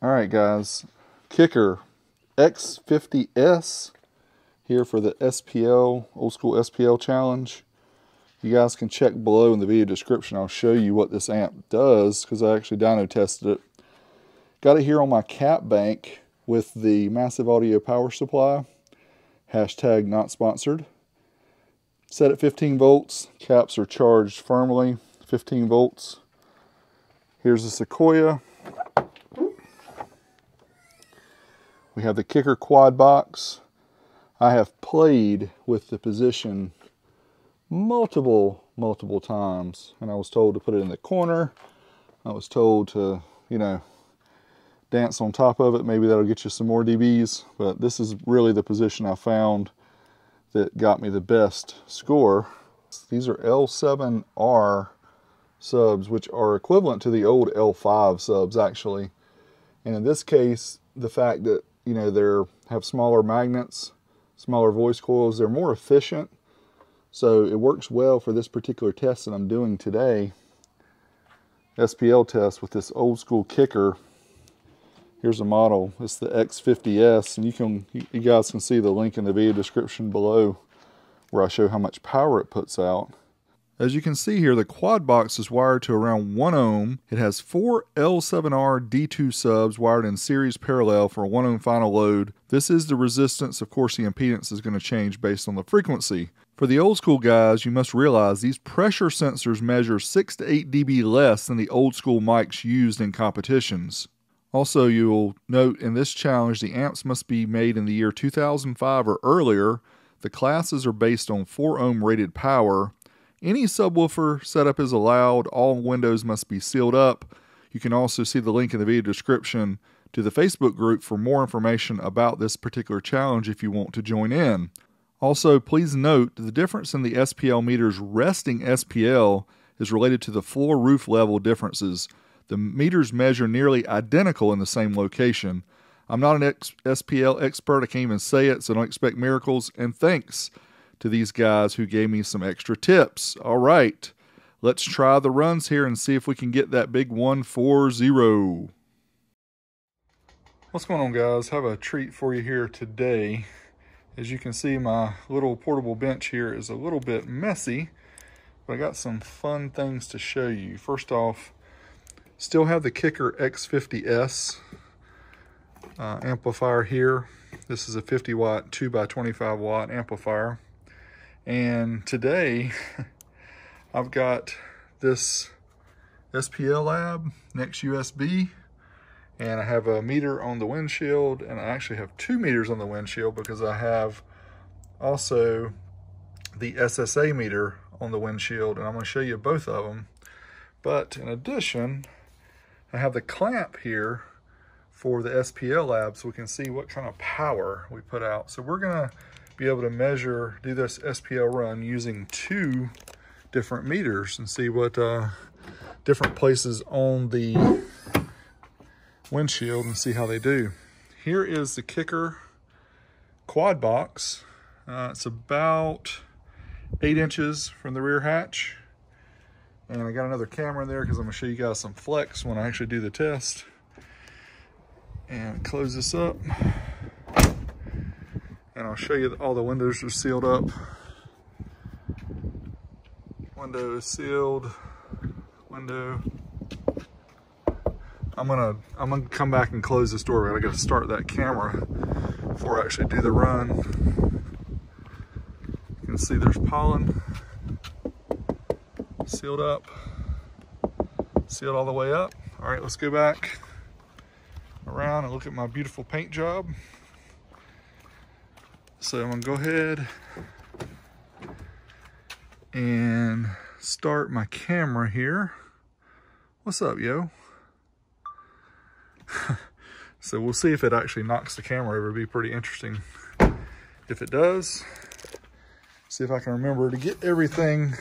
All right, guys, Kicker X50s here for the SPL, Old School SPL challenge. You guys can check below in the video description. I'll show you what this amp does because I actually dyno tested it. Got it here on my cap bank with the massive audio power supply. Hashtag not sponsored. Set at 15 volts. Caps are charged firmly, 15 volts. Here's the Sequoia. We have the Kicker quad box. I have played with the position multiple times, and I was told to put it in the corner. I was told to, dance on top of it. Maybe that'll get you some more dBs, but this is really the position I found that got me the best score. These are L7R subs, which are equivalent to the old L5 subs actually. And in this case, the fact that they have smaller magnets, smaller voice coils, they're more efficient. So it works well for this particular test that I'm doing today. SPL test with this Old School Kicker. Here's a model. It's the X50s, and you guys can see the link in the video description below where I show how much power it puts out. As you can see here, the quad box is wired to around 1 ohm. It has 4 L7R D2 subs wired in series parallel for a 1 ohm final load. This is the resistance. Of course, the impedance is going to change based on the frequency. For the old school guys, you must realize these pressure sensors measure 6 to 8 dB less than the old school mics used in competitions. Also, you'll note in this challenge, the amps must be made in the year 2005 or earlier. The classes are based on 4 ohm rated power. Any subwoofer setup is allowed. All windows must be sealed up. You can also see the link in the video description to the Facebook group for more information about this particular challenge if you want to join in. Also, please note the difference in the SPL meter's resting SPL is related to the floor roof level differences. The meters measure nearly identical in the same location. I'm not an SPL expert, I can't even say it, so don't expect miracles, and thanks to these guys who gave me some extra tips. All right, let's try the runs here and see if we can get that big 140. What's going on, guys? I have a treat for you here today. As you can see, my little portable bench here is a little bit messy, but I got some fun things to show you. First off, still have the Kicker X50s amplifier here. This is a 50 watt 2x25 watt amplifier. And today I've got this SPL lab next USB, and I have a meter on the windshield, and I actually have 2 meters on the windshield because I have also the SSA meter on the windshield, and I'm going to show you both of them. But in addition, I have the clamp here for the SPL lab so we can see what kind of power we put out. So we're going to be able to do this SPL run using 2 different meters and see what different places on the windshield and see how they do. Here is the Kicker quad box. It's about 8 inches from the rear hatch. And I got another camera in there because I'm going to show you guys some flex when I actually do the test. And close this up. And I'll show you that all the windows are sealed up. Window is sealed. Window. I'm gonna come back and close this door. I gotta start that camera before I actually do the run. You can see there's pollen. Sealed up. Sealed all the way up. All right, let's go back around and look at my beautiful paint job. So I'm gonna go ahead and start my camera here. What's up, yo? So we'll see if it actually knocks the camera over. It'll be pretty interesting if it does. See if I can remember to get everything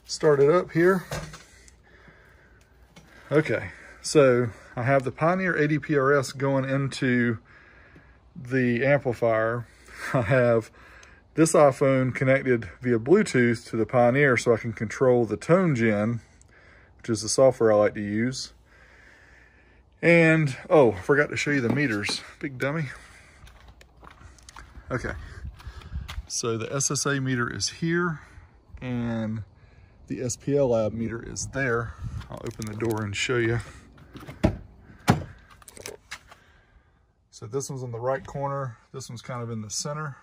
started up here. Okay, so I have the Pioneer ADPRS going into the amplifier. I have this iPhone connected via Bluetooth to the Pioneer so I can control the tone gen, which is the software I like to use. And, oh, I forgot to show you the meters. Big dummy. Okay. So the SSA meter is here, and the SPL lab meter is there. I'll open the door and show you. So this one's on the right corner. This one's kind of in the center.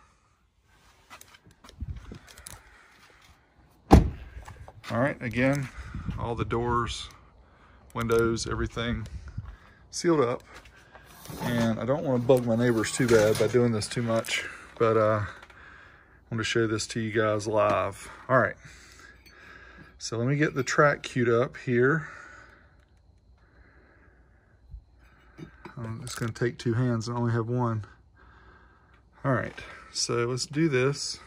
All right, again, all the doors, windows, everything sealed up. And I don't want to bug my neighbors too bad by doing this too much, but I want to show this to you guys live. All right, so let me get the track queued up here. It's going to take two hands and only have one. All right, so let's do this.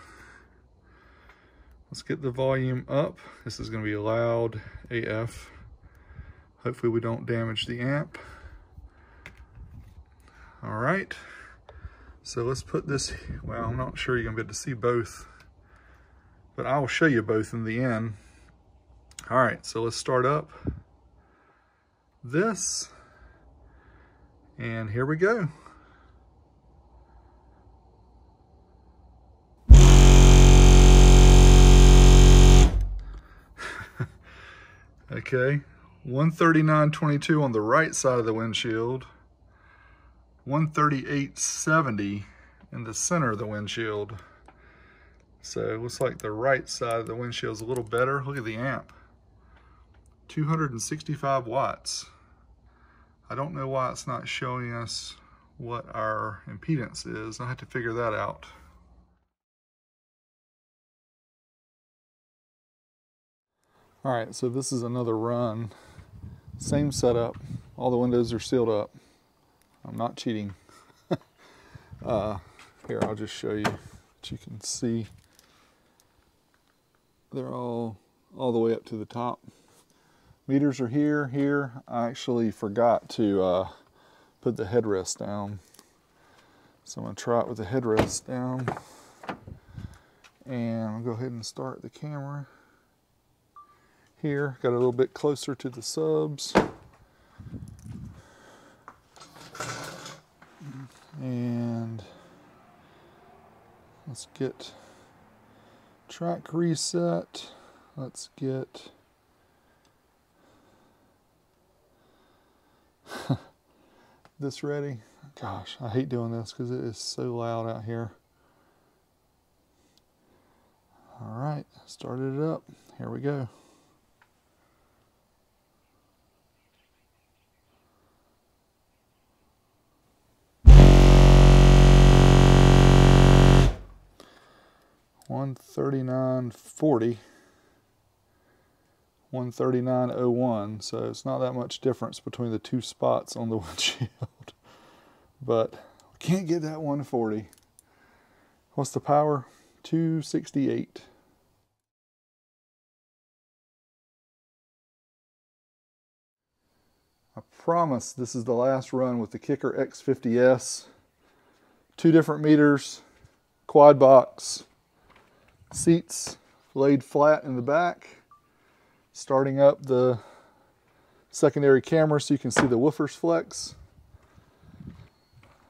Let's get the volume up. This is going to be loud AF. Hopefully we don't damage the amp. All right, so let's put this, well, I'm not sure you're going to be able to see both, but I will show you both in the end. All right, so let's start up this, and here we go. Okay, 139.22 on the right side of the windshield, 138.70 in the center of the windshield. So it looks like the right side of the windshield is a little better. Look at the amp, 265 watts. I don't know why it's not showing us what our impedance is. I have to figure that out. All right, so this is another run. Same setup. All the windows are sealed up. I'm not cheating. Here, I'll just show you that you can see. They're all the way up to the top. Meters are here. I actually forgot to put the headrest down. So I'm gonna try it with the headrest down. And I'll go ahead and start the camera. Here, got a little bit closer to the subs. And let's get track reset. Let's get this ready. Gosh, I hate doing this because it is so loud out here. All right, started it up. Here we go. $139.40, 139.01, so it's not that much difference between the two spots on the windshield, but we can't get that 140. What's the power? 268. I promise this is the last run with the Kicker X50s. 2 different meters, quad box, seats laid flat in the back, starting up the secondary camera so you can see the woofers flex.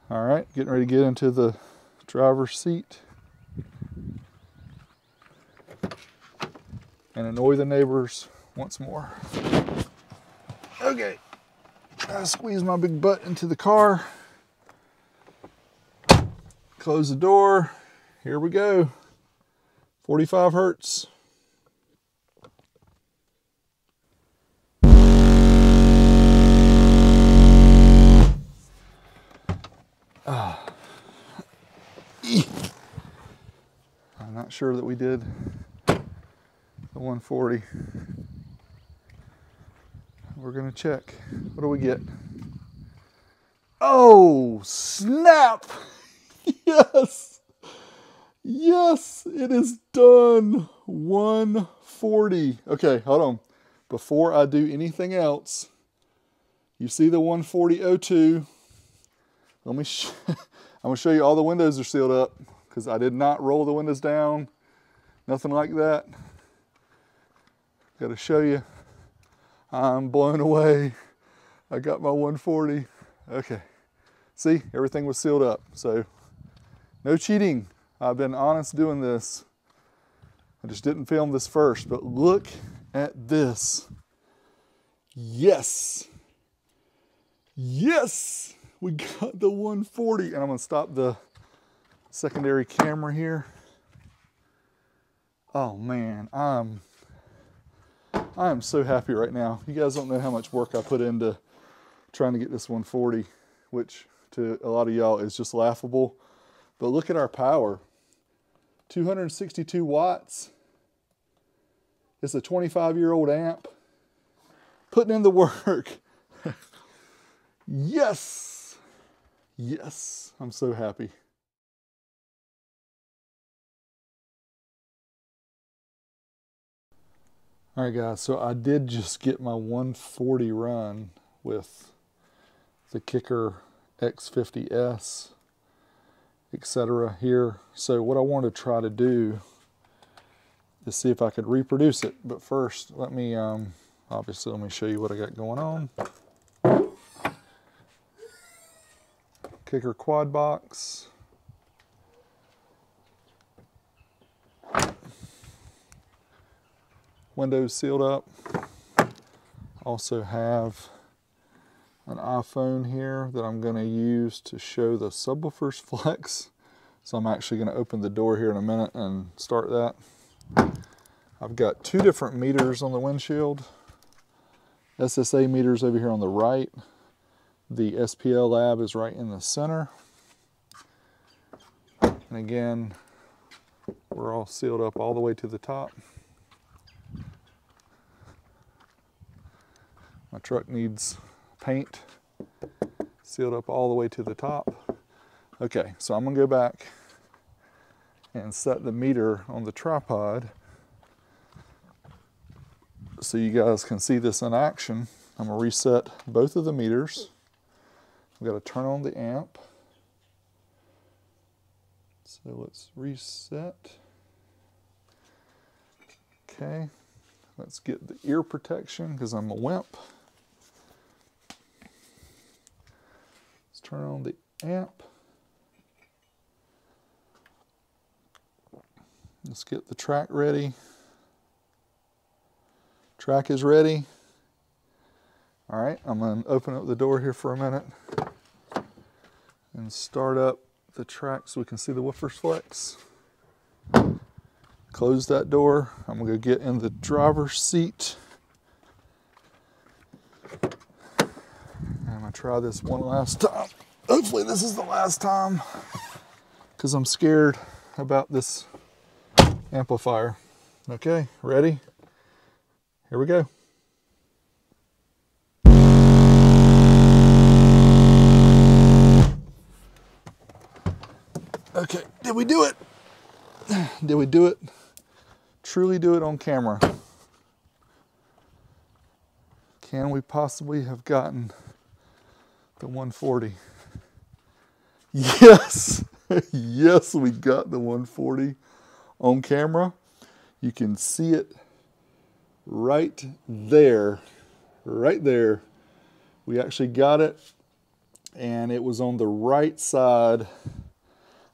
All right, getting ready to get into the driver's seat and annoy the neighbors once more. Okay, I squeeze my big butt into the car, close the door, here we go. 45 hertz. I'm not sure that we did the 140. We're gonna check. What do we get? Oh, snap! Yes! Yes, it is done. 140. Okay, hold on. Before I do anything else, you see the 140.02. I'm gonna show you all the windows are sealed up because I did not roll the windows down. Nothing like that. Got to show you. I'm blown away. I got my 140. Okay. See, everything was sealed up. So no cheating. I've been honest doing this. I just didn't film this first, but look at this. Yes. Yes. We got the 140. And I'm going to stop the secondary camera here. Oh man, I am so happy right now. You guys don't know how much work I put into trying to get this 140, which to a lot of y'all is just laughable. But look at our power. 262 watts. It's a 25-year-old amp. Putting in the work. Yes. Yes. I'm so happy. All right, guys, so I did just get my 140 run with the Kicker X50s, etc. here. So what I want to try to do is see if I could reproduce it. But first, let me, obviously, let me show you what I got going on. Kicker quad box. Windows sealed up. Also have an iPhone here that I'm going to use to show the subwoofers flex. So I'm actually going to open the door here in a minute and start that. I've got two different meters on the windshield. SSA meters over here on the right. The SPL lab is right in the center. And again, we're all sealed up all the way to the top. My truck needs paint, sealed up all the way to the top. Okay, so I'm gonna go back and set the meter on the tripod so you guys can see this in action. I'm gonna reset both of the meters. I've got to turn on the amp. So let's reset. Okay, let's get the ear protection because I'm a wimp. Let's turn on the amp. Let's get the track ready. Track is ready. All right, I'm going to open up the door here for a minute and start up the track so we can see the woofers flex. Close that door. I'm going to get in the driver's seat. I'm going to try this one last time. Hopefully this is the last time because I'm scared about this amplifier. Okay, ready? Here we go. Okay, did we do it? Did we do it? Truly do it on camera? Can we possibly have gotten the 140? Yes! Yes, we got the 140 on camera. You can see it right there. Right there. We actually got it, and it was on the right side.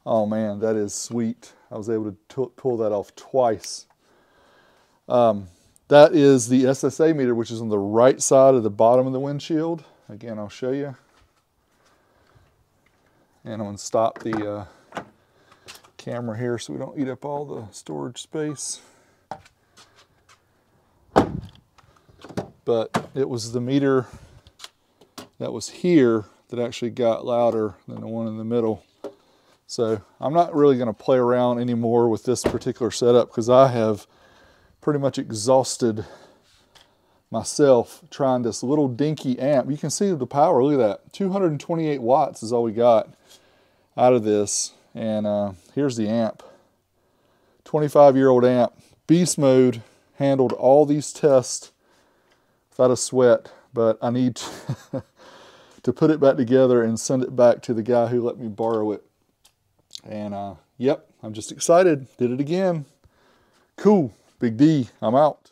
Oh man, that is sweet. I was able to pull that off twice. That is the SSA meter, which is on the right side of the bottom of the windshield. Again, I'll show you. And I'm going to stop the camera here so we don't eat up all the storage space. But it was the meter that was here that actually got louder than the one in the middle. So I'm not really going to play around anymore with this particular setup because I have pretty much exhausted myself trying this little dinky amp. You can see the power, look at that. 228 watts is all we got out of this. And here's the amp. 25-year-old amp. Beast mode. Handled all these tests without a sweat. But I need to put it back together and send it back to the guy who let me borrow it. And yep, I'm just excited. Did it again. Cool. Big D. I'm out.